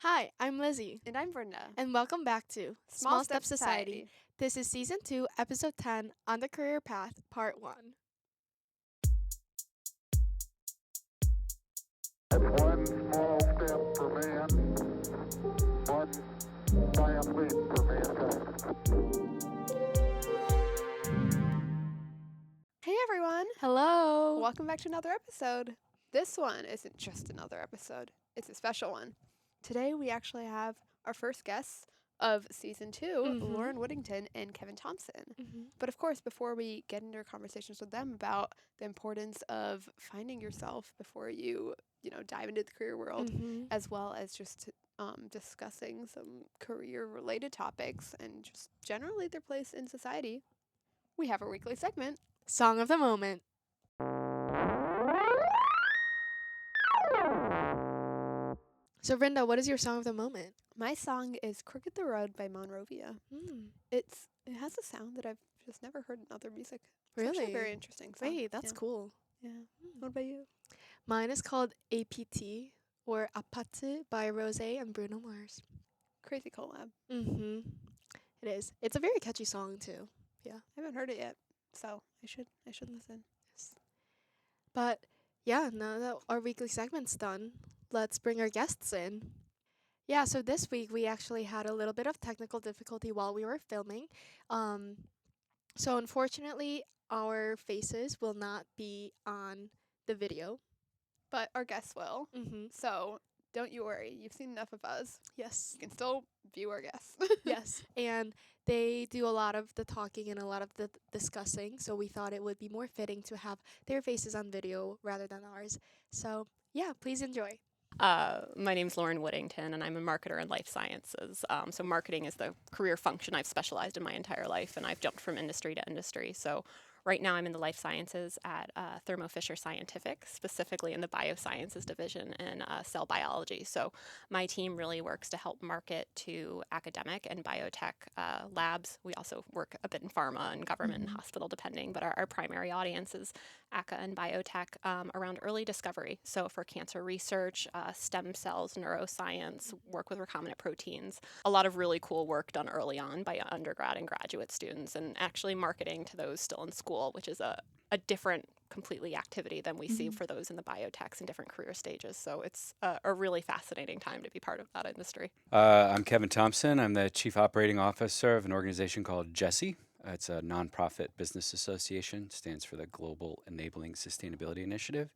Hi, I'm Lizzie, And I'm Brenda. and welcome back to Small Step Society. This is Season 2, Episode 10 On the Career Path, Part 1. One small step for man, one giant leap for mankind. Hey everyone! Hello! Welcome back to another episode. This one isn't just another episode, it's a special one. Today we actually have our first guests of Season 2, Lauren Woodington and Kevin Thompson. But of course, before we get into our conversations with them about the importance of finding yourself before you dive into the career world, as well as just discussing some career-related topics and just generally their place in society, we have our weekly segment. Song of the Moment. So, Brenda, what is your song of the moment? My song is Crooked the Road by Monrovia. It has a sound that I've just never heard in other music. It's actually Really? a very interesting song. Wait, that's cool. Yeah. What about you? Mine is called APT, or Apate by Rose and Bruno Mars. Crazy collab. It is. It's a very catchy song, too. I haven't heard it yet, so I should listen. But yeah, now that our weekly segment's done, let's bring our guests in. Yeah, so this week we actually had a little bit of technical difficulty while we were filming. So unfortunately, our faces will not be on the video. But our guests will. So don't you worry. You've seen enough of us. Yes. You can still view our guests. Yes. And they do a lot of the talking and a lot of the discussing. So we thought it would be more fitting to have their faces on video rather than ours. So yeah, please enjoy. My name's Lauren Woodington, and I'm a marketer in life sciences. So marketing is the career function I've specialized in my entire life, and I've jumped from industry to industry. So right now I'm in the life sciences at Thermo Fisher Scientific, specifically in the biosciences division and cell biology. So my team really works to help market to academic and biotech labs. We also work a bit in pharma and government and hospital, depending, but our primary audience is ACA and biotech around early discovery. So for cancer research, stem cells, neuroscience, work with recombinant proteins. A lot of really cool work done early on by undergrad and graduate students, and actually marketing to those still in school, which is a different completely activity than we see for those in the biotechs and different career stages. So it's a really fascinating time to be part of that industry. I'm Kevin Thompson. I'm the Chief Operating Officer of an organization called GESI. It's a nonprofit business association, stands for the Global Enabling Sustainability Initiative.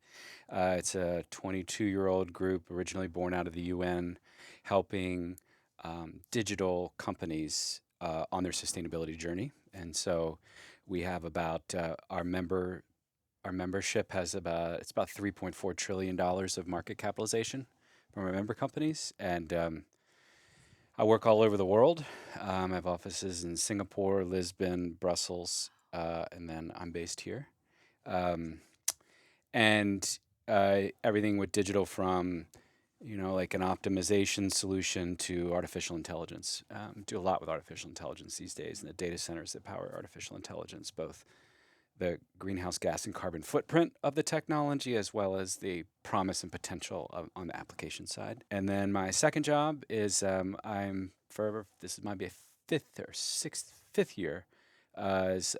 It's a 22-year-old group originally born out of the UN, helping digital companies on their sustainability journey. And so we have about our membership has it's about $3.4 trillion of market capitalization from our member companies, and I work all over the world. I have offices in Singapore, Lisbon, Brussels, and then I'm based here. And everything with digital from, like an optimization solution to artificial intelligence. Do a lot with artificial intelligence these days and the data centers that power artificial intelligence, both the greenhouse gas and carbon footprint of the technology, as well as the promise and potential on the application side. And then my second job is this might be a fifth year as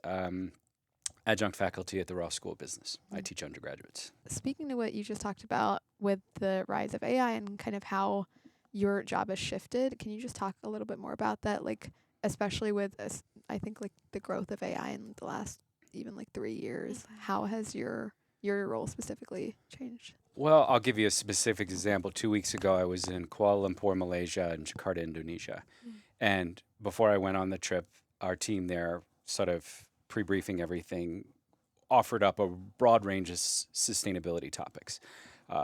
adjunct faculty at the Ross School of Business. I teach undergraduates. Speaking to what you just talked about with the rise of AI and kind of how your job has shifted, can you just talk a little bit more about that? Like, especially with I think like the growth of AI in the last even like 3 years, how has your role specifically changed? Well, I'll give you a specific example. 2 weeks ago, I was in Kuala Lumpur, Malaysia, and Jakarta, Indonesia. And before I went on the trip, our team there, sort of pre-briefing everything, offered up a broad range of sustainability topics,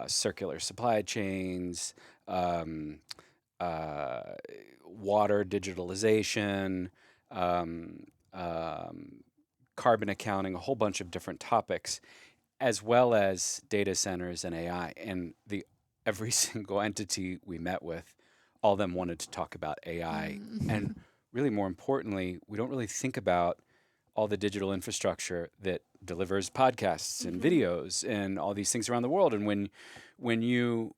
circular supply chains, water digitalization, carbon accounting, a whole bunch of different topics, as well as data centers and AI. And every single entity we met with, all of them wanted to talk about AI. And really more importantly, we don't really think about all the digital infrastructure that delivers podcasts and videos and all these things around the world. And when you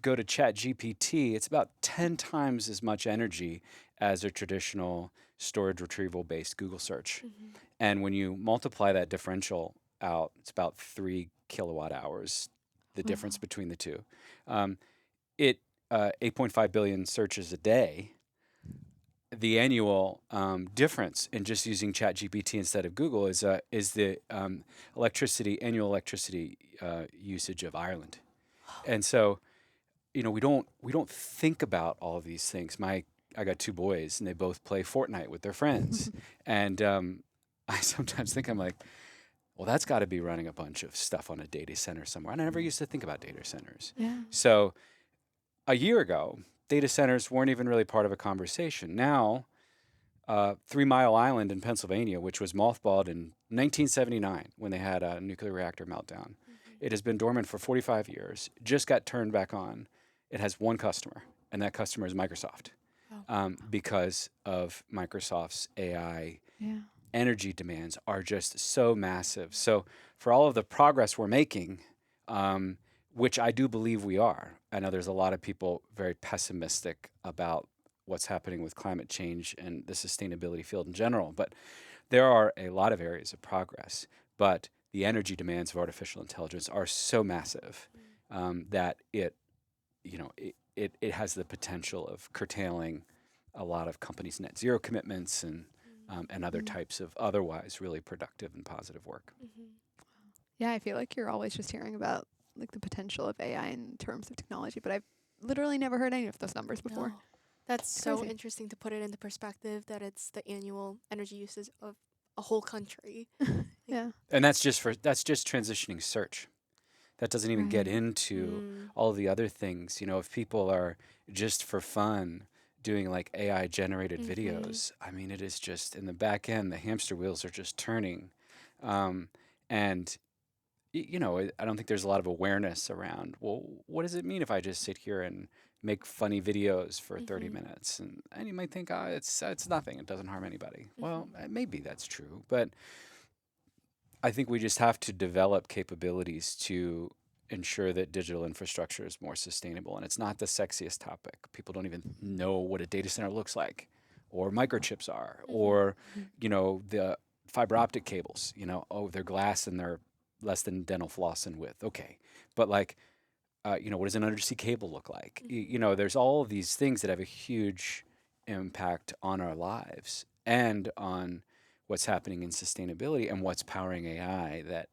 go to ChatGPT, it's about 10 times as much energy as a traditional storage retrieval based Google search. And when you multiply that differential out, it's about 3 kilowatt hours, the difference between the two. It 8.5 billion searches a day. The annual difference in just using ChatGPT instead of Google is the annual electricity usage of Ireland. And so, we don't think about all of these things. I got 2 boys, and they both play Fortnite with their friends, and I sometimes think, I'm like, well, that's got to be running a bunch of stuff on a data center somewhere. And I never used to think about data centers. Yeah. So a year ago, data centers weren't even really part of a conversation. Now, 3 Mile Island in Pennsylvania, which was mothballed in 1979 when they had a nuclear reactor meltdown, it has been dormant for 45 years, just got turned back on. It has one customer, and that customer is Microsoft, because of Microsoft's AI. Yeah. Energy demands are just so massive. So for all of the progress we're making, which I do believe we are, I know there's a lot of people very pessimistic about what's happening with climate change and the sustainability field in general, but there are a lot of areas of progress. But the energy demands of artificial intelligence are so massive that it has the potential of curtailing a lot of companies' net zero commitments and other types of otherwise really productive and positive work. Yeah, I feel like you're always just hearing about like the potential of AI in terms of technology, but I've literally never heard any of those numbers before. No. That's so Crazy. interesting to put it into perspective that it's the annual energy uses of a whole country. Yeah. And that's just transitioning search. That doesn't even get Right. into all of the other things. If people are just for fun doing like AI generated videos, I mean, it is just in the back end, the hamster wheels are just turning. And I don't think there's a lot of awareness around, well, what does it mean if I just sit here and make funny videos for 30 minutes? And you might think, it's nothing. It doesn't harm anybody. Well, maybe that's true. But I think we just have to develop capabilities to ensure that digital infrastructure is more sustainable. And it's not the sexiest topic. People don't even know what a data center looks like, or microchips are, or, the fiber optic cables, they're glass and they're less than dental floss in width. Okay. But what does an undersea cable look like? There's all of these things that have a huge impact on our lives and on what's happening in sustainability and what's powering AI that,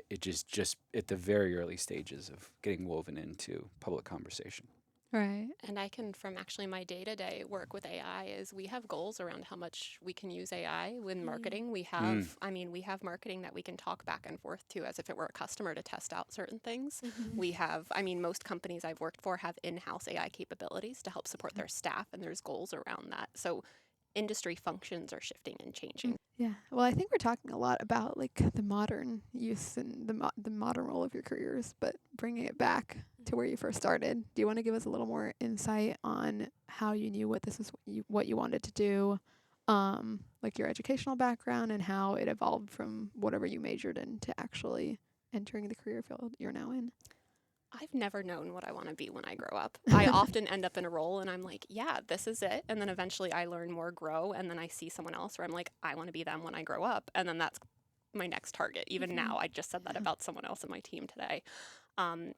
it just at the very early stages of getting woven into public conversation. Right. And I can, from actually my day-to-day work with AI, is we have goals around how much we can use AI in marketing. We have, we have marketing that we can talk back and forth to as if it were a customer to test out certain things. We have, most companies I've worked for have in-house AI capabilities to help support their staff, and there's goals around that. So industry functions are shifting and changing. Yeah. Well, I think we're talking a lot about like the modern use and the modern role of your careers, but bringing it back to where you first started. Do you want to give us a little more insight on how you knew what you wanted to do, like your educational background and how it evolved from whatever you majored in to actually entering the career field you're now in? I've never known what I want to be when I grow up. I often end up in a role and I'm like, yeah, this is it. And then eventually I learn more, grow, and then I see someone else where I'm like, I want to be them when I grow up. And then that's my next target. Even now, I just said that about someone else on my team today.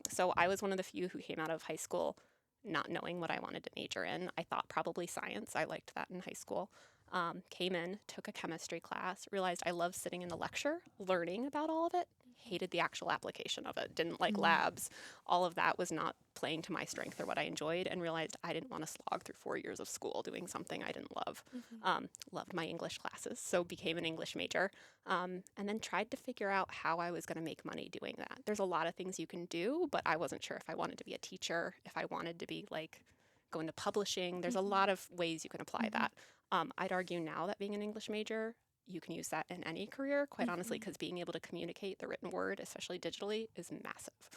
So I was one of the few who came out of high school not knowing what I wanted to major in. I thought probably science. I liked that in high school. Came in, took a chemistry class, realized I loved sitting in the lecture, learning about all of it, hated the actual application of it, didn't like labs. All of that was not playing to my strength or what I enjoyed, and realized I didn't want to slog through 4 years of school doing something I didn't love. Loved my English classes, so became an English major, and then tried to figure out how I was going to make money doing that. There's a lot of things you can do, but I wasn't sure if I wanted to be a teacher, if I wanted to be go into publishing. There's a lot of ways you can apply that. I'd argue now that being an English major, you can use that in any career, quite honestly, because being able to communicate the written word, especially digitally, is massive.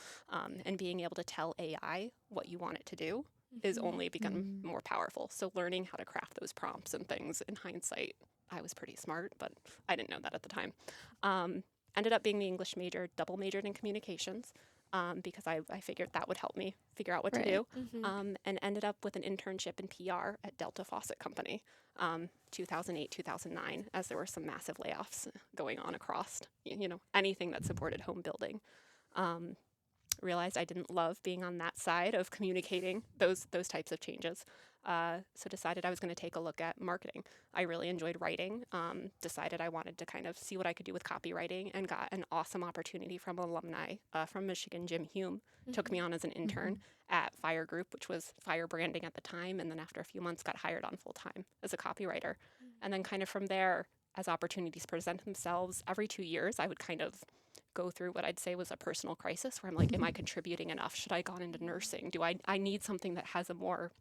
And being able to tell AI what you want it to do is only become more powerful. So learning how to craft those prompts and things, in hindsight, I was pretty smart, but I didn't know that at the time. Ended up being the English major, double majored in communications. because I figured that would help me figure out what Right. to do, Mm-hmm. and ended up with an internship in PR at Delta Faucet Company, 2008, 2009, as there were some massive layoffs going on across, anything that supported home building. Um, Realized I didn't love being on that side of communicating those types of changes. So decided I was going to take a look at marketing. I really enjoyed writing. Decided I wanted to kind of see what I could do with copywriting, and got an awesome opportunity from alumni from Michigan. Jim Hume took me on as an intern at Fire Group, which was Fire Branding at the time, and then after a few months got hired on full time as a copywriter. And then kind of from there, as opportunities present themselves, every 2 years I would kind of go through what I'd say was a personal crisis where I'm like, am I contributing enough? Should I gone into nursing? I need something that has a more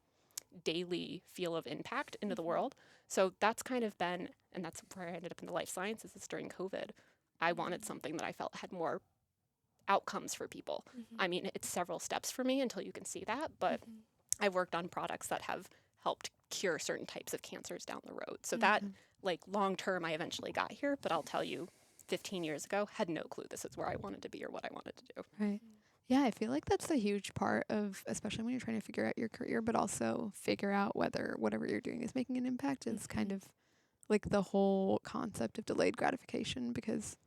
daily feel of impact into the world? So that's kind of been, and that's where I ended up in the life sciences is during COVID. I wanted something that I felt had more outcomes for people. I mean, it's several steps for me until you can see that, but I've worked on products that have helped cure certain types of cancers down the road. So that, like, long term, I eventually got here, but I'll tell you, 15 years ago, had no clue this is where I wanted to be or what I wanted to do. Right. Yeah, I feel like that's a huge part of, especially when you're trying to figure out your career, but also figure out whether whatever you're doing is making an impact, is kind of like the whole concept of delayed gratification, because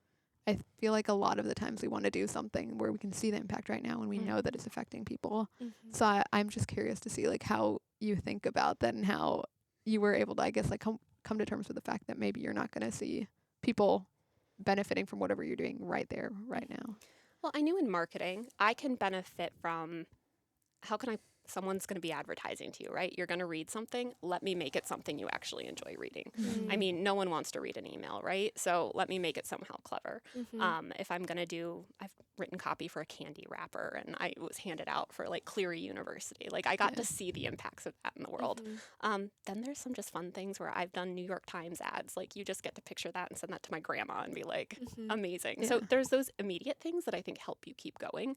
I feel like a lot of the times we want to do something where we can see the impact right now and we know that it's affecting people. So I'm just curious to see like how you think about that and how you were able to, I guess, like come to terms with the fact that maybe you're not going to see people benefiting from whatever you're doing right there, right now. Well, I knew in marketing, I can benefit from someone's going to be advertising to you, right? You're going to read something. Let me make it something you actually enjoy reading. I mean, no one wants to read an email, right? So let me make it somehow clever. If I'm going to I've written copy for a candy wrapper, and I was handed out for like Cleary University. Like I got to see the impacts of that in the world. Then there's some just fun things where I've done New York Times ads. Like you just get to picture that and send that to my grandma and be like, amazing. So there's those immediate things that I think help you keep going.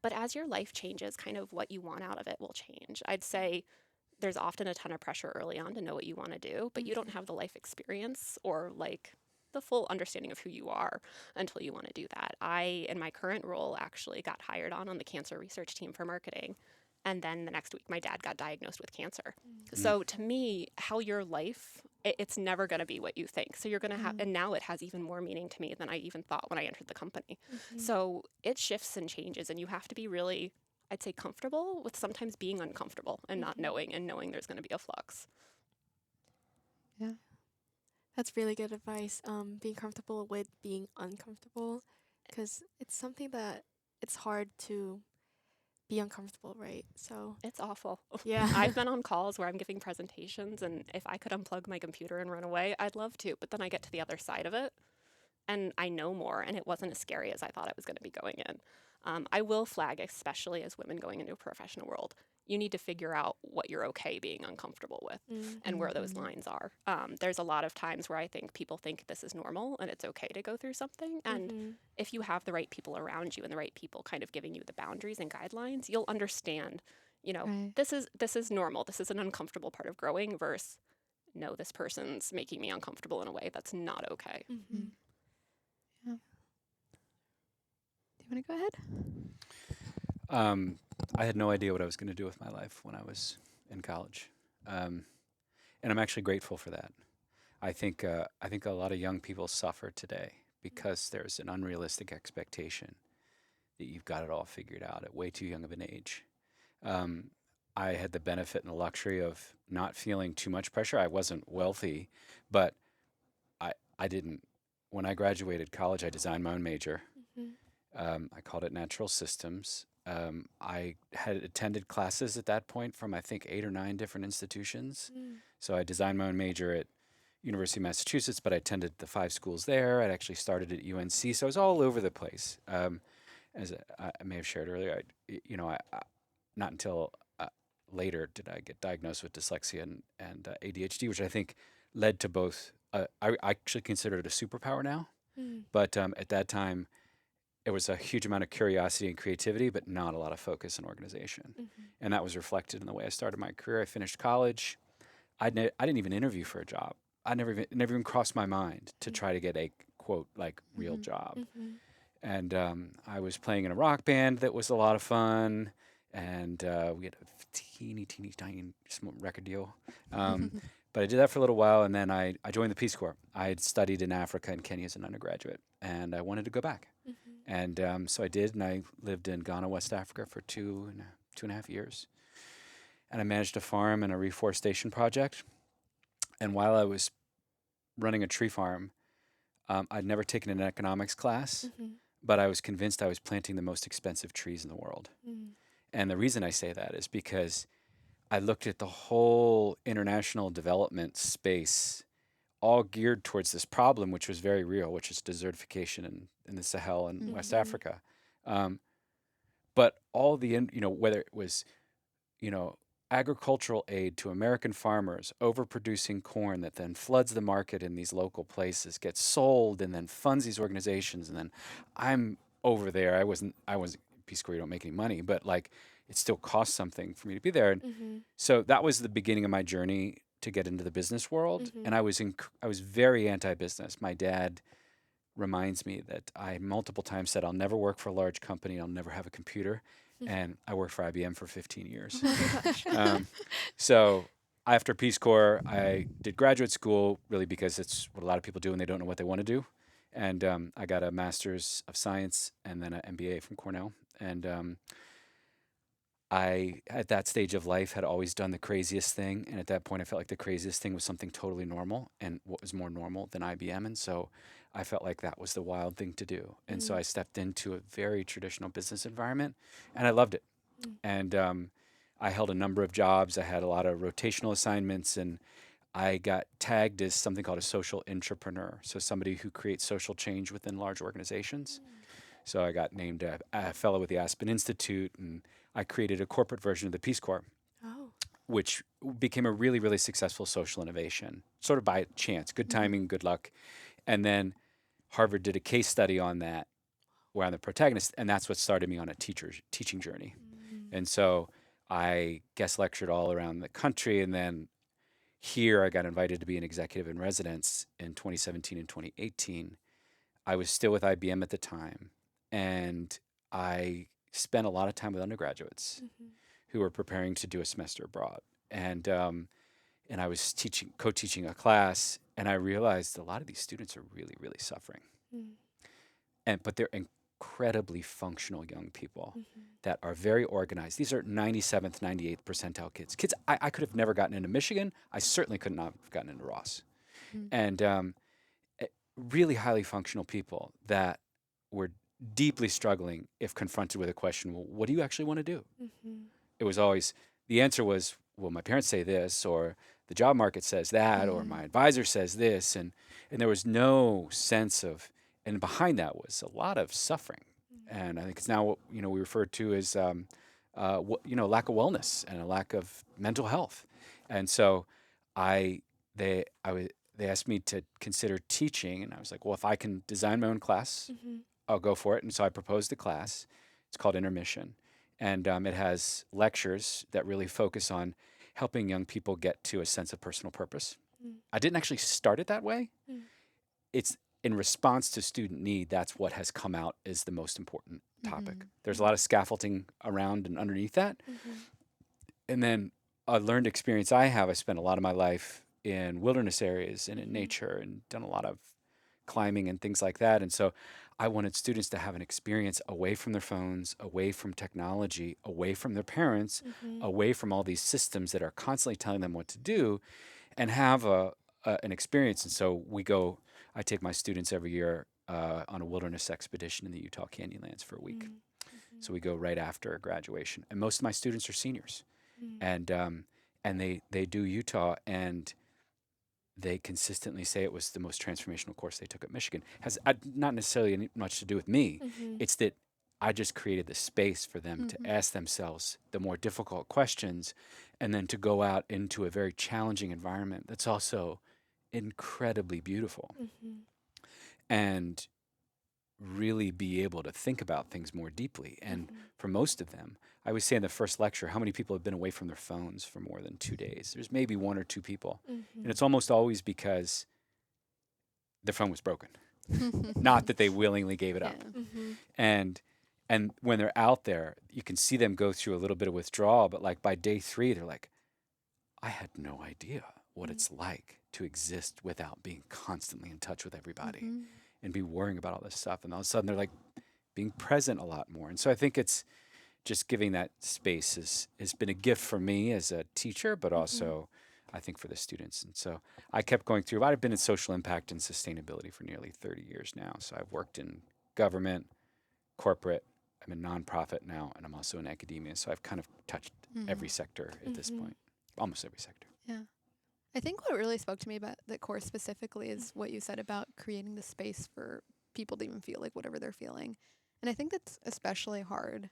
But as your life changes, kind of what you want out of it will change. I'd say there's often a ton of pressure early on to know what you want to do, but you don't have the life experience or like the full understanding of who you are until you want to do that. I, in my current role, actually got hired on the cancer research team for marketing. And then the next week, my dad got diagnosed with cancer. So to me, how your life, it's never going to be what you think. So you're going to have, and now it has even more meaning to me than I even thought when I entered the company. So it shifts and changes, and you have to be really, I'd say, comfortable with sometimes being uncomfortable and not knowing, and knowing there's going to be a flux. Yeah. That's really good advice. Being comfortable with being uncomfortable, because it's something that it's hard to be uncomfortable, right? So It's awful. yeah. I've been on calls where I'm giving presentations, and if I could unplug my computer and run away, I'd love to. But then I get to the other side of it, and I know more, and it wasn't as scary as I thought it was going to be going in. I will flag, especially as women going into a professional world, you need to figure out what you're okay being uncomfortable with and where those lines are. There's a lot of times where I think people think this is normal and it's okay to go through something. And if you have the right people around you and the right people kind of giving you the boundaries and guidelines, you'll understand, this is normal. This is an uncomfortable part of growing versus, no, this person's making me uncomfortable in a way that's not okay. Yeah. Do you want to go ahead? I had no idea what I was going to do with my life when I was in college, and I'm actually grateful for that. I think a lot of young people suffer today because there's an unrealistic expectation that you've got it all figured out at way too young of an age. I had the benefit and the luxury of not feeling too much pressure. I wasn't wealthy, but I didn't. When I graduated college, I designed my own major. I called it Natural Systems. I had attended classes at that point from I think 8 or 9 different institutions. So I designed my own major at University of Massachusetts, but I attended the 5 schools there. I'd actually started at UNC, so I was all over the place. As I may have shared earlier, I not until later did I get diagnosed with dyslexia and ADHD, which I think led to both. I actually consider it a superpower now, but at that time, it was a huge amount of curiosity and creativity, but not a lot of focus and organization. And that was reflected in the way I started my career. I finished college. I didn't even interview for a job. It never even crossed my mind to try to get a quote like real job. And I was playing in a rock band that was a lot of fun. And we had a teeny, teeny, tiny record deal. But I did that for a little while, and then I joined the Peace Corps. I had studied in Africa and Kenya as an undergraduate, and I wanted to go back. And so I did, and I lived in Ghana, West Africa for 2.5 years. And I managed a farm and a reforestation project. And while I was running a tree farm, I'd never taken an economics class, but I was convinced I was planting the most expensive trees in the world. And the reason I say that is because I looked at the whole international development space all geared towards this problem, which was very real, which is desertification in the Sahel and West Africa. But all the, whether it was, agricultural aid to American farmers, overproducing corn that then floods the market in these local places, gets sold, and then funds these organizations. And then I'm over there. I wasn't Peace Corps, you don't make any money, but like it still costs something for me to be there. And so that was the beginning of my journey to get into the business world. And I was very anti-business. My dad reminds me that I multiple times said, I'll never work for a large company. I'll never have a computer. And I worked for IBM for 15 years. Oh my gosh. So after Peace Corps, I did graduate school really because it's what a lot of people do when they don't know what they want to do. And I got a master's of science and then an MBA from Cornell. And I, at that stage of life, had always done the craziest thing. And at that point, I felt like the craziest thing was something totally normal. And what was more normal than IBM? And so I felt like that was the wild thing to do. And so I stepped into a very traditional business environment, and I loved it. And I held a number of jobs. I had a lot of rotational assignments, and I got tagged as something called a social entrepreneur, so somebody who creates social change within large organizations. So I got named a fellow with the Aspen Institute, and I created a corporate version of the Peace Corps, which became a really, really successful social innovation, sort of by chance, good timing, good luck. And then Harvard did a case study on that, where I'm the protagonist, and that's what started me on a teaching journey. And so I guest lectured all around the country, and then here I got invited to be an executive in residence in 2017 and 2018. I was still with IBM at the time, and I spent a lot of time with undergraduates who were preparing to do a semester abroad. And I was co-teaching a class, and I realized a lot of these students are really, really suffering. But they're incredibly functional young people that are very organized. These are 97th, 98th percentile kids. Kids I could have never gotten into Michigan. I certainly could not have gotten into Ross. And really highly functional people that were deeply struggling if confronted with a question, well, what do you actually want to do? It was always, the answer was, well, my parents say this, or the job market says that, or my advisor says this. And there was no sense of, and behind that was a lot of suffering. And I think it's now what, we refer to as, lack of wellness and a lack of mental health. And so they asked me to consider teaching, and I was like, well, if I can design my own class, I'll go for it. And so I proposed a class. It's called Intermission. And it has lectures that really focus on helping young people get to a sense of personal purpose. I didn't actually start it that way. It's in response to student need. That's what has come out as the most important topic. There's a lot of scaffolding around and underneath that. And then a learned experience I have, I spent a lot of my life in wilderness areas and in nature and done a lot of climbing and things like that. And so I wanted students to have an experience away from their phones, away from technology, away from their parents, away from all these systems that are constantly telling them what to do, and have an experience. And so I take my students every year on a wilderness expedition in the Utah Canyonlands for a week. So we go right after graduation. And most of my students are seniors. And they do Utah, and they consistently say it was the most transformational course they took at Michigan. Has not necessarily much to do with me. It's that I just created the space for them to ask themselves the more difficult questions, and then to go out into a very challenging environment that's also incredibly beautiful, and really be able to think about things more deeply. And for most of them, I always say in the first lecture, how many people have been away from their phones for more than 2 days? There's maybe 1 or 2 people. And it's almost always because their phone was broken. Not that they willingly gave it up. Yeah. And when they're out there, you can see them go through a little bit of withdrawal, but like by day 3, they're like, I had no idea what it's like to exist without being constantly in touch with everybody and be worrying about all this stuff. And all of a sudden they're like being present a lot more. And so I think it's just giving that space has been a gift for me as a teacher, but also I think for the students. And so I kept going through. I've been in social impact and sustainability for nearly 30 years now. So I've worked in government, corporate, I'm in nonprofit now, and I'm also in academia. So I've kind of touched every sector at this point, almost every sector. Yeah. I think what really spoke to me about the course specifically is what you said about creating the space for people to even feel like whatever they're feeling. And I think that's especially hard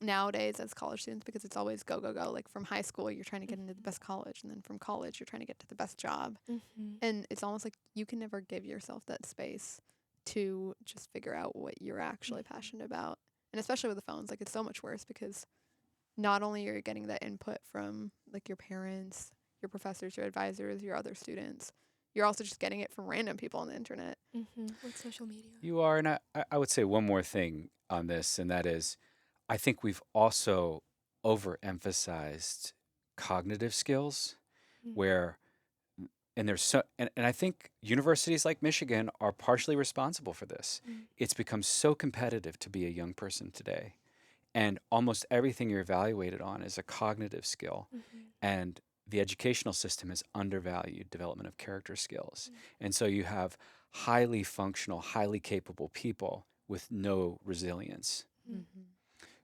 nowadays as college students because it's always go, go, go. Like from high school, you're trying to get into the best college. And then from college, you're trying to get to the best job. And it's almost like you can never give yourself that space to just figure out what you're actually passionate about. And especially with the phones, like it's so much worse because not only are you getting that input from like your parents, your professors, your advisors, your other students, you're also just getting it from random people on the internet. With social media. You are, and I would say one more thing on this, and that is, I think we've also overemphasized cognitive skills, where, and there's so, and I think universities like Michigan are partially responsible for this. It's become so competitive to be a young person today, and almost everything you're evaluated on is a cognitive skill, and the educational system has undervalued development of character skills. And so you have highly functional, highly capable people with no resilience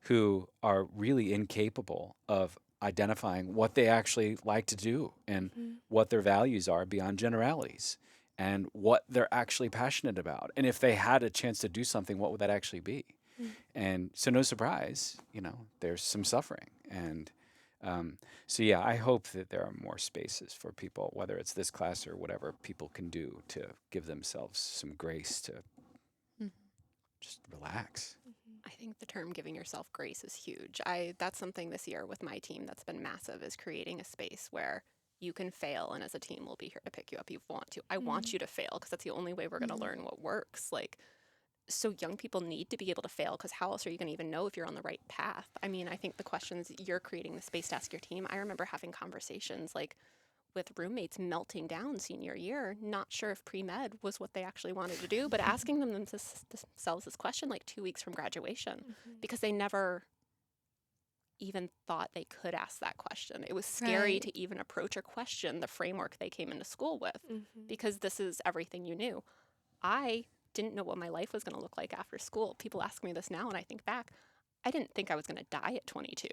who are really incapable of identifying what they actually like to do and what their values are beyond generalities and what they're actually passionate about. And if they had a chance to do something, what would that actually be? And so no surprise, there's some suffering. And so yeah, I hope that there are more spaces for people, whether it's this class or whatever people can do to give themselves some grace to just relax. I think the term giving yourself grace is huge. That's something this year with my team that's been massive, is creating a space where you can fail, and as a team we'll be here to pick you up if you want to. I want you to fail because that's the only way we're going to learn what works. So young people need to be able to fail, because how else are you going to even know if you're on the right path? I mean, I think the questions you're creating the space to ask your team. I remember having conversations with roommates melting down senior year, not sure if pre-med was what they actually wanted to do, but asking themselves this question 2 weeks from graduation, because they never even thought they could ask that question. It was scary to even approach or question the framework they came into school with, because this is everything you knew. I didn't know what my life was going to look like after school. People ask me this now, and I think back, I didn't think I was going to die at 22,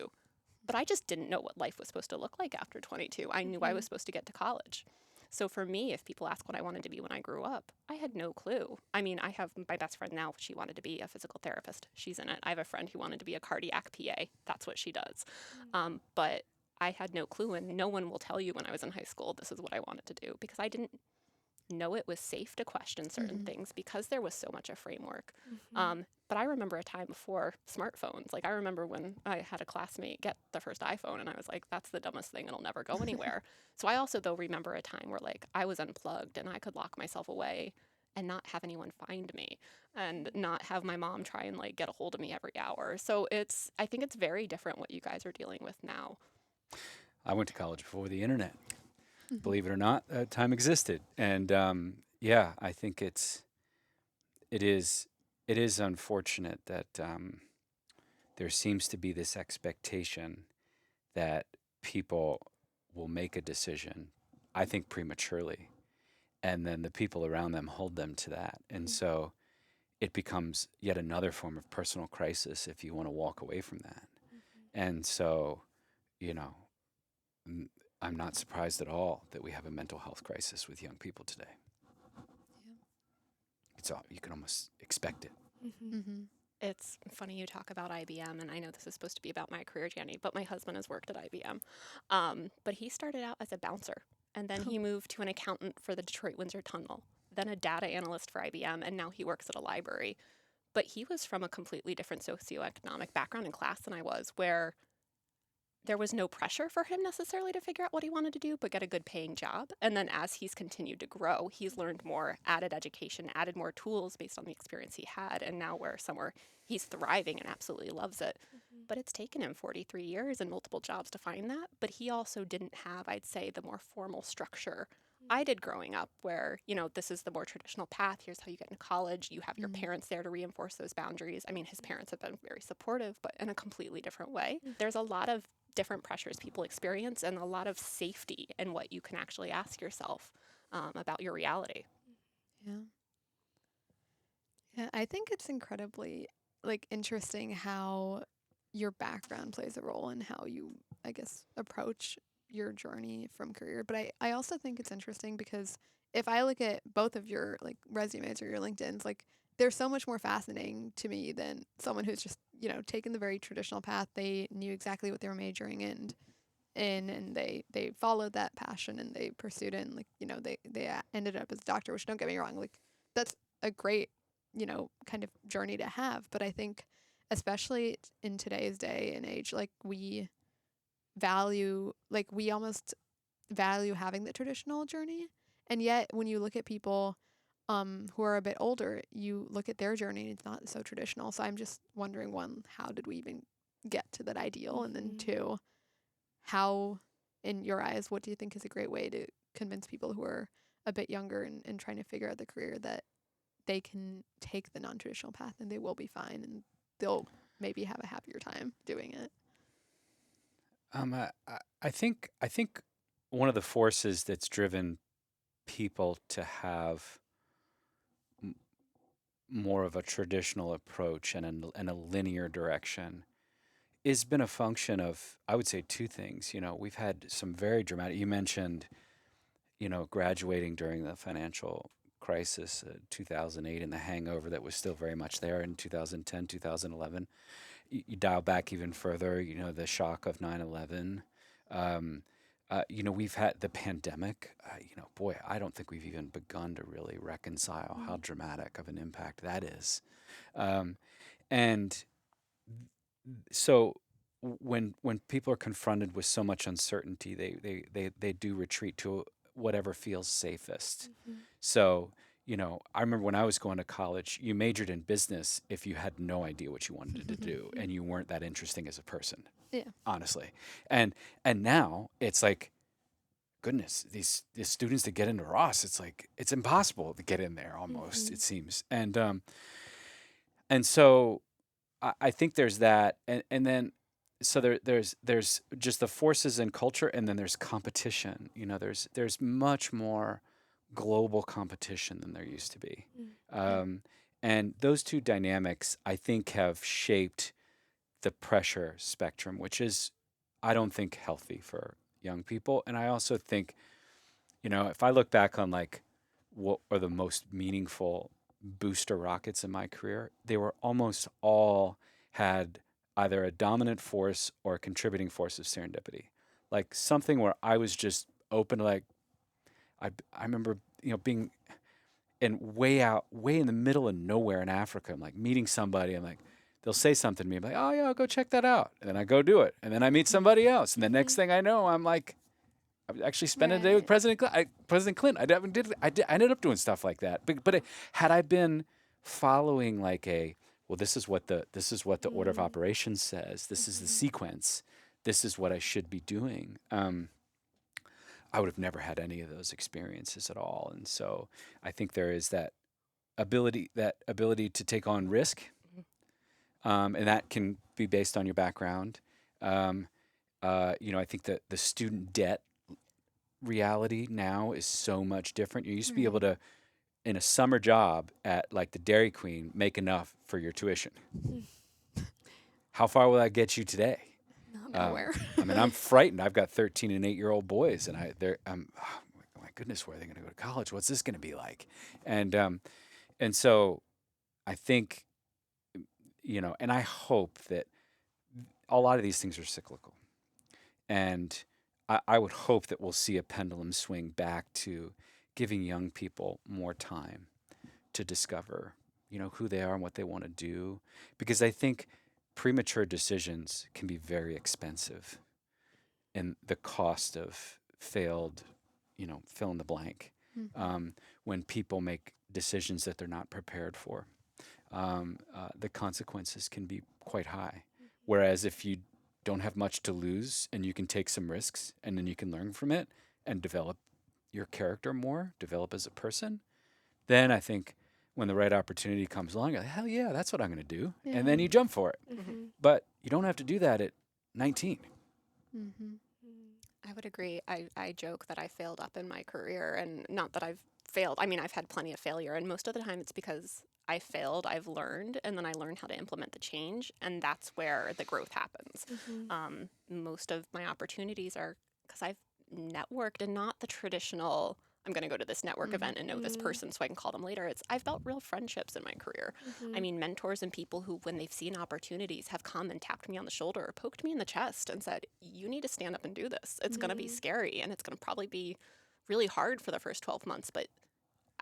but I just didn't know what life was supposed to look like after 22. I knew I was supposed to get to college. So for me, if people ask what I wanted to be when I grew up, I had no clue. I mean, I have my best friend now. She wanted to be a physical therapist. She's in it. I have a friend who wanted to be a cardiac PA. That's what she does. But I had no clue, and no one will tell you when I was in high school, this is what I wanted to do, because I didn't know it was safe to question certain things because there was so much a framework. But I remember a time before smartphones. I remember when I had a classmate get the first iPhone, and I was like, that's the dumbest thing. It'll never go anywhere. So I also, though, remember a time where I was unplugged and I could lock myself away and not have anyone find me, and not have my mom try and get a hold of me every hour. So I think it's very different what you guys are dealing with now. I went to college before the internet. Believe it or not, time existed. And I think it is unfortunate that there seems to be this expectation that people will make a decision, I think prematurely, and then the people around them hold them to that. And so it becomes yet another form of personal crisis if you want to walk away from that. And so, I'm not surprised at all that we have a mental health crisis with young people today. You can almost expect it. It's funny you talk about IBM, and I know this is supposed to be about my career journey, but my husband has worked at IBM. But he started out as a bouncer, and then he moved to an accountant for the Detroit-Windsor Tunnel, then a data analyst for IBM, and now he works at a library. But he was from a completely different socioeconomic background and class than I was, where there was no pressure for him necessarily to figure out what he wanted to do, but get a good paying job. And then as he's continued to grow, he's learned more, added education, added more tools based on the experience he had. And now we're somewhere he's thriving and absolutely loves it. But it's taken him 43 years and multiple jobs to find that. But he also didn't have, I'd say, the more formal structure I did growing up, where, this is the more traditional path. Here's how you get into college. You have your parents there to reinforce those boundaries. I mean, his parents have been very supportive, but in a completely different way. There's a lot of different pressures people experience and a lot of safety in what you can actually ask yourself about your reality. Yeah. Yeah, I think it's incredibly interesting how your background plays a role in how you, I guess, approach your journey from career. But I also think it's interesting because if I look at both of your resumes or your LinkedIn's, they're so much more fascinating to me than someone who's just, taken the very traditional path. They knew exactly what they were majoring and they followed that passion and they pursued it, and they ended up as a doctor, which, don't get me wrong, that's a great kind of journey to have. But I think especially in today's day and age, we almost value having the traditional journey. And yet when you look at people who are a bit older, you look at their journey and it's not so traditional. So I'm just wondering, one, how did we even get to that ideal? And then two, how, in your eyes, what do you think is a great way to convince people who are a bit younger and trying to figure out the career that they can take the non-traditional path and they will be fine and they'll maybe have a happier time doing it? I think one of the forces that's driven people to have more of a traditional approach and a linear direction has been a function of, I would say, two things. We've had some very dramatic. You mentioned, graduating during the financial crisis, 2008, and the hangover that was still very much there in 2010, 2011. You dial back even further, the shock of 9/11. We've had the pandemic. Boy, I don't think we've even begun to really reconcile how dramatic of an impact that is. And so when people are confronted with so much uncertainty, they do retreat to whatever feels safest. So, I remember when I was going to college, you majored in business if you had no idea what you wanted to do and you weren't that interesting as a person. Yeah. Honestly. And now it's like, goodness, these students that get into Ross, it's impossible to get in there almost, it seems. And so I think there's that, and then so there's just the forces in culture, and then there's competition. There's much more global competition than there used to be, and those two dynamics, I think, have shaped the pressure spectrum, which is, I don't think, healthy for young people. And I also think, if I look back on what are the most meaningful booster rockets in my career, they were almost all had either a dominant force or a contributing force of serendipity, something where I was just open. I remember being way in the middle of nowhere in Africa. I'm meeting somebody. I'm they'll say something to me. I'm oh yeah, I'll go check that out, and then I go do it, and then I meet somebody else, and the next thing I know, I'm actually spending a day with President Clinton. I ended up doing stuff like that. But had I been following this is what the order of operations says. This is the sequence. This is what I should be doing. I would have never had any of those experiences at all. And so I think there is that ability to take on risk, and that can be based on your background. I think that the student debt reality now is so much different. You used to be able to, in a summer job at the Dairy Queen, make enough for your tuition. How far will that get you today? Nowhere. I'm frightened. I've got 13 and 8-year-old boys, and oh my goodness, where are they going to go to college? What's this going to be like? And so I think, and I hope that a lot of these things are cyclical, and I would hope that we'll see a pendulum swing back to giving young people more time to discover, who they are and what they want to do. Because I think premature decisions can be very expensive. and the cost of failed, fill in the blank, when people make decisions that they're not prepared for. The consequences can be quite high. Whereas if you don't have much to lose and you can take some risks and then you can learn from it and develop your character more, develop as a person, then I think when the right opportunity comes along, you're like, hell yeah, that's what I'm going to do. Yeah. And then you jump for it. Mm-hmm. But you don't have to do that at 19. Mm-hmm. I would agree. I joke that I failed up in my career, and not that I've failed. I mean, I've had plenty of failure, and most of the time it's because I failed, I've learned, and then I learned how to implement the change, and that's where the growth happens. Mm-hmm. Most of my opportunities are because I've networked, and not the traditional, I'm going to go to this network event and know this person so I can call them later. I've built real friendships in my career. I mean, mentors and people who, when they've seen opportunities, have come and tapped me on the shoulder or poked me in the chest and said, you need to stand up and do this. It's going to be scary, and it's going to probably be really hard for the first 12 months, but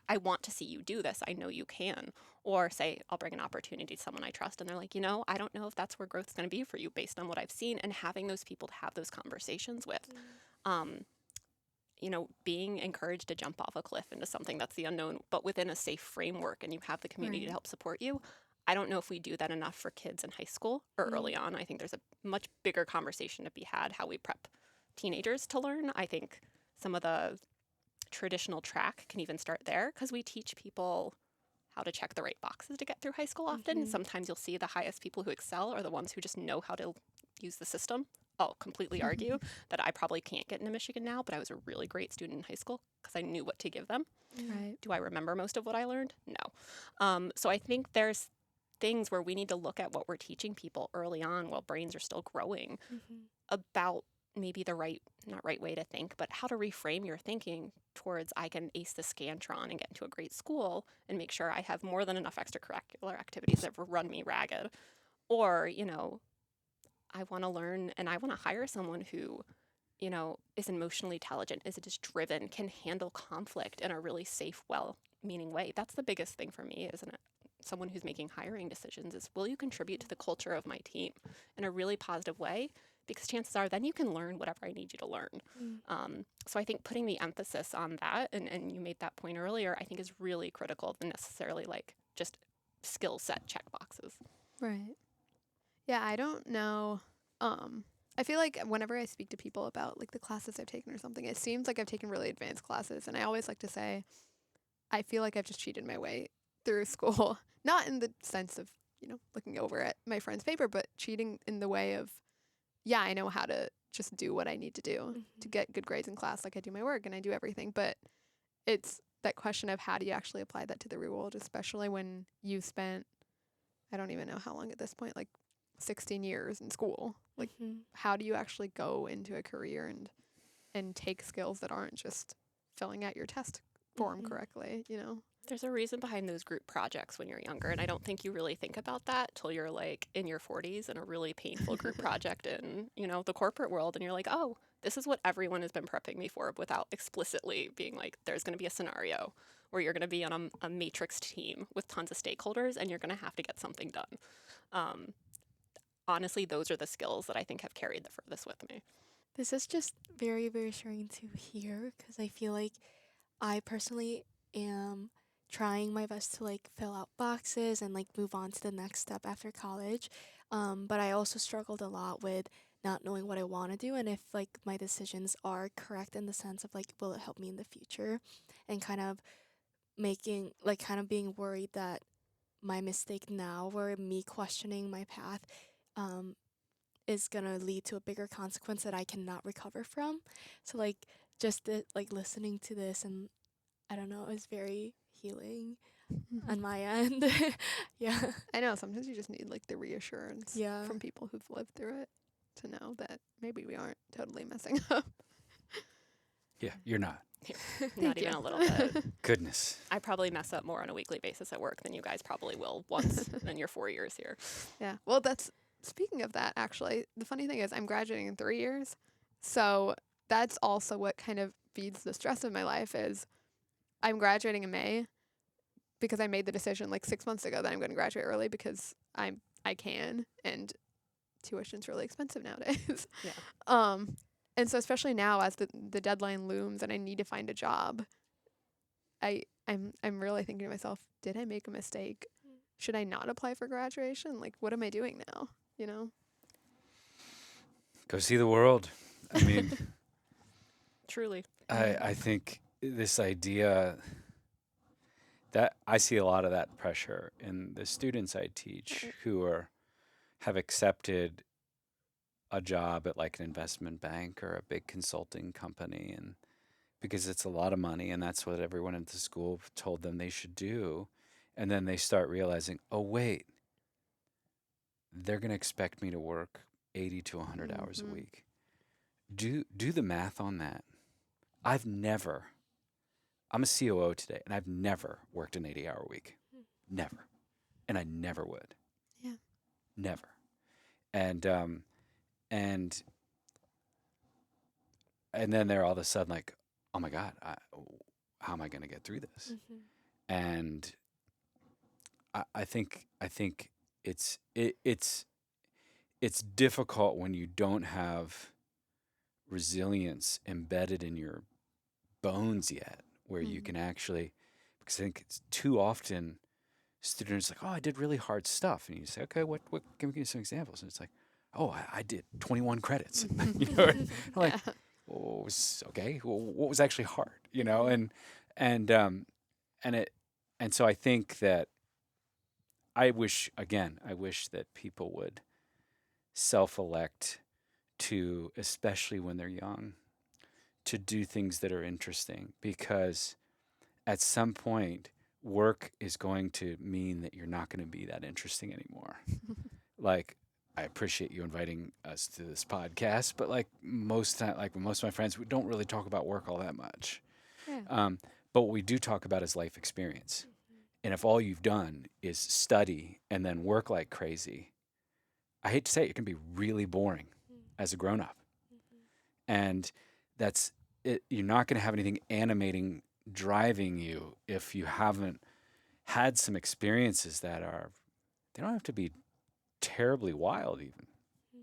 I want to see you do this. I know you can. Or say, I'll bring an opportunity to someone I trust, and they're like, I don't know if that's where growth is going to be for you based on what I've seen. And having those people to have those conversations with, being encouraged to jump off a cliff into something that's the unknown, but within a safe framework, and you have the community to help support you. I don't know if we do that enough for kids in high school or early on. I think there's a much bigger conversation to be had how we prep teenagers to learn. I think some of the traditional track can even start there, because we teach people how to check the right boxes to get through high school often. Sometimes you'll see the highest people who excel are the ones who just know how to use the system. I'll completely argue that I probably can't get into Michigan now, but I was a really great student in high school because I knew what to give them. Right. Do I remember most of what I learned? No. So I think there's things where we need to look at what we're teaching people early on while brains are still growing about maybe the not right way to think, but how to reframe your thinking towards, I can ace the Scantron and get into a great school and make sure I have more than enough extracurricular activities that run me ragged. Or, I want to learn and I want to hire someone who, is emotionally intelligent, is just driven, can handle conflict in a really safe, well-meaning way. That's the biggest thing for me, isn't it? Someone who's making hiring decisions is, will you contribute to the culture of my team in a really positive way? Because chances are then you can learn whatever I need you to learn. So I think putting the emphasis on that, and you made that point earlier, I think is really critical than necessarily like just skill set check boxes. Right. Yeah, I don't know. I feel like whenever I speak to people about like the classes I've taken or something, it seems like I've taken really advanced classes, and I always like to say, I feel like I've just cheated my way through school. Not in the sense of, looking over at my friend's paper, but cheating in the way of, yeah, I know how to just do what I need to do to get good grades in class. Like I do my work and I do everything, but it's that question of how do you actually apply that to the real world, especially when you spent, I don't even know how long at this point, like 16 years in school. Like how do you actually go into a career and take skills that aren't just filling out your test form correctly, There's a reason behind those group projects when you're younger, and I don't think you really think about that till you're like in your 40s in a really painful group project in, the corporate world, and you're like, oh, this is what everyone has been prepping me for without explicitly being like, there's going to be a scenario where you're going to be on a matrix team with tons of stakeholders and you're going to have to get something done. Honestly, those are the skills that I think have carried the furthest with me. This is just very reassuring to hear, because I feel like I personally am trying my best to like fill out boxes and like move on to the next step after college. But I also struggled a lot with not knowing what I want to do and if like my decisions are correct in the sense of like, will it help me in the future, and kind of being worried that my mistake now or me questioning my path is gonna lead to a bigger consequence that I cannot recover from. So like just listening to this, and I don't know, is very healing on my end. Yeah. I know sometimes you just need like the reassurance Yeah. from people who've lived through it to know that maybe we aren't totally messing up. Yeah, you're not. Not even a little bit. Goodness. I probably mess up more on a weekly basis at work than you guys probably will once in your 4 years here. Yeah. Well, speaking of that, actually, the funny thing is I'm graduating in 3 years. So that's also what kind of feeds the stress of my life is I'm graduating in May because I made the decision like 6 months ago that I'm going to graduate early because I can, and tuition's really expensive nowadays. Yeah. And so especially now as the deadline looms and I need to find a job, I'm really thinking to myself, did I make a mistake? Should I not apply for graduation? Like, what am I doing now? You know? Go see the world. I mean, Truly. I think this idea that I see a lot of that pressure in the students I teach who have accepted a job at like an investment bank or a big consulting company, and because it's a lot of money and that's what everyone at the school told them they should do, and then they start realizing, oh wait, they're going to expect me to work 80 to 100 hours a week. Do the math on that. I'm a COO today, and I've never worked an 80-hour week. Never. And I never would. Yeah. Never. And then they're all of a sudden like, oh my God, how am I going to get through this? And I think it's difficult when you don't have resilience embedded in your bones yet, where you can actually, because I think it's too often students like, oh, I did really hard stuff, and you say, okay, what can we give you some examples? And it's like, oh, I did 21 credits. You know, like, oh, okay, well, what was actually hard? You know, and so I think that I wish that people would self-elect to, especially when they're young, to do things that are interesting, because at some point work is going to mean that you're not going to be that interesting anymore. Like, I appreciate you inviting us to this podcast, but like most of my friends, we don't really talk about work all that much. Yeah. But what we do talk about is life experience. And if all you've done is study and then work like crazy, I hate to say it can be really boring as a grown-up. And that's it. You're not going to have anything animating driving you if you haven't had some experiences they don't have to be terribly wild even.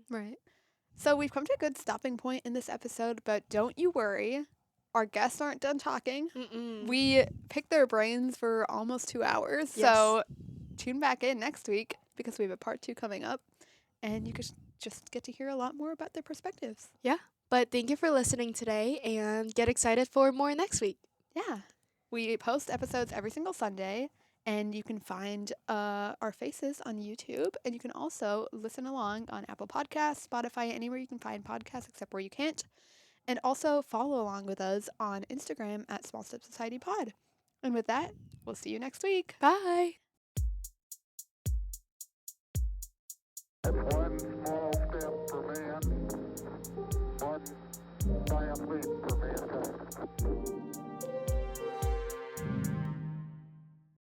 Right. So we've come to a good stopping point in this episode, but don't you worry. Our guests aren't done talking. We picked their brains for almost 2 hours. Yes. So tune back in next week because we have a part 2 coming up, and you could just get to hear a lot more about their perspectives. Yeah. But thank you for listening today, and get excited for more next week. Yeah. We post episodes every single Sunday, and you can find our faces on YouTube, and you can also listen along on Apple Podcasts, Spotify, anywhere you can find podcasts except where you can't. And also follow along with us on Instagram at Small Step Society Pod. And with that, we'll see you next week. Bye. That's one